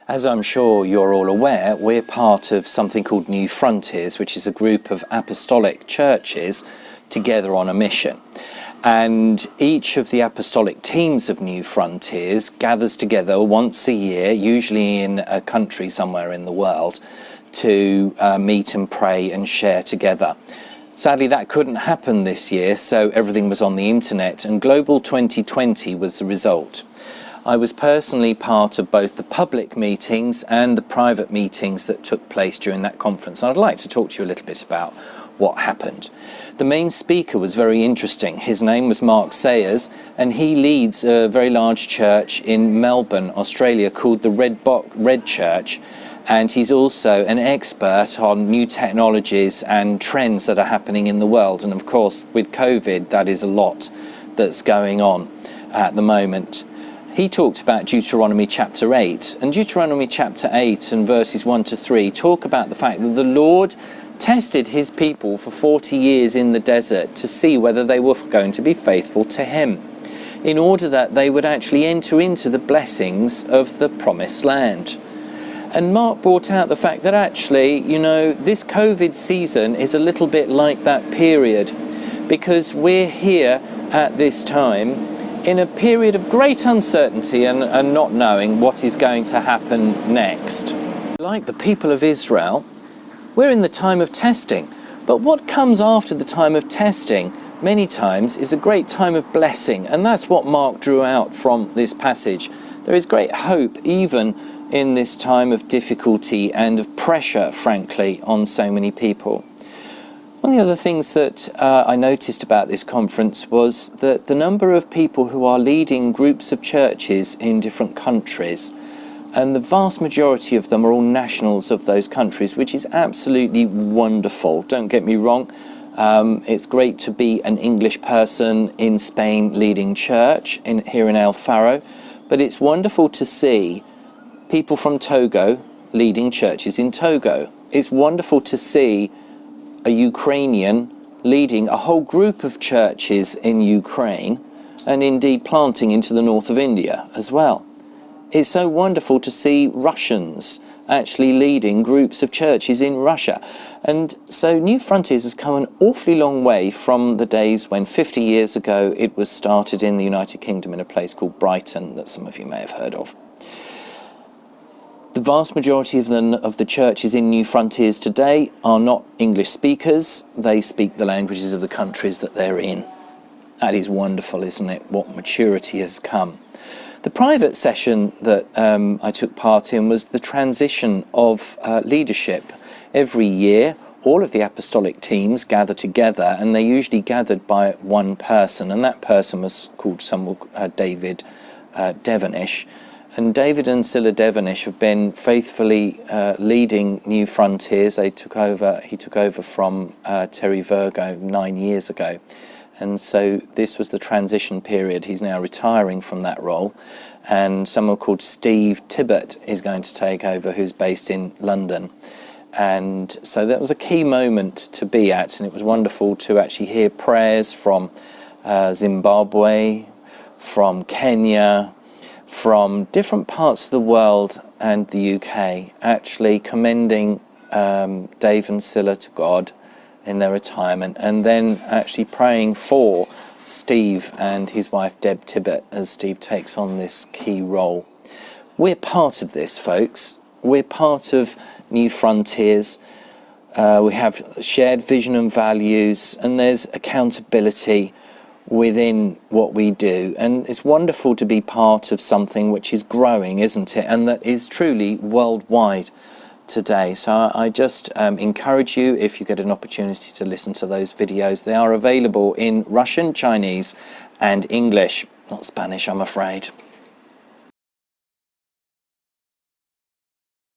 As I'm sure you're all aware, we're part of something called New Frontiers, which is a group of apostolic churches together on a mission. And each of the apostolic teams of New Frontiers gathers together once a year, usually in a country somewhere in the world, to meet and pray and share together. Sadly, that couldn't happen this year, so everything was on the internet, and Global 2020 was the result. I was personally part of both the public meetings and the private meetings that took place during that conference. And I'd like to talk to you a little bit about what happened. The main speaker was very interesting. His name was Mark Sayers, and he leads a very large church in Melbourne, Australia, called the Red Church. And he's also an expert on new technologies and trends that are happening in the world. And of course, with COVID, that is a lot that's going on at the moment. He talked about Deuteronomy chapter 8, and Deuteronomy chapter 8 and verses 1 to 3 talk about the fact that the Lord tested his people for 40 years in the desert to see whether they were going to be faithful to him, in order that they would actually enter into the blessings of the promised land. And Mark brought out the fact that actually, this COVID season is a little bit like that period, because we're here at this time in a period of great uncertainty and not knowing what is going to happen next. Like the people of Israel, we're in the time of testing. But what comes after the time of testing many times is a great time of blessing. And that's what Mark drew out from this passage. There is great hope even in this time of difficulty and of pressure, frankly, on so many people. One of the other things that I noticed about this conference was that the number of people who are leading groups of churches in different countries, and the vast majority of them are all nationals of those countries, which is absolutely wonderful. Don't get me wrong, it's great to be an English person in Spain leading church here in El Faro, but it's wonderful to see people from Togo leading churches in Togo. It's wonderful to see a Ukrainian leading a whole group of churches in Ukraine, and indeed planting into the north of India as well. It's so wonderful to see Russians actually leading groups of churches in Russia. And so New Frontiers has come an awfully long way from the days when 50 years ago it was started in the United Kingdom in a place called Brighton that some of you may have heard of. The vast majority of the churches in New Frontiers today are not English speakers. They speak the languages of the countries that they're in. That is wonderful, isn't it? What maturity has come. The private session that I took part in was the transition of leadership. Every year, all of the apostolic teams gather together, and they usually gathered by one person, and that person was called David Devonish. And David and Scylla Devonish have been faithfully leading New Frontiers. He took over from Terry Virgo 9 years ago. And so this was the transition period. He's now retiring from that role. And someone called Steve Tibbett is going to take over, who's based in London. And so that was a key moment to be at. And it was wonderful to actually hear prayers from Zimbabwe, from Kenya, from different parts of the world and the UK, actually commending Dave and Scylla to God in their retirement, and then actually praying for Steve and his wife Deb Tibbett as Steve takes on this key role. We're part of this, folks. We're part of New Frontiers. We have shared vision and values, and there's accountability within what we do, and it's wonderful to be part of something which is growing, isn't it, and that is truly worldwide today. So I just encourage you, if you get an opportunity to listen to those videos, they are available in Russian, Chinese and English, not Spanish, I'm afraid.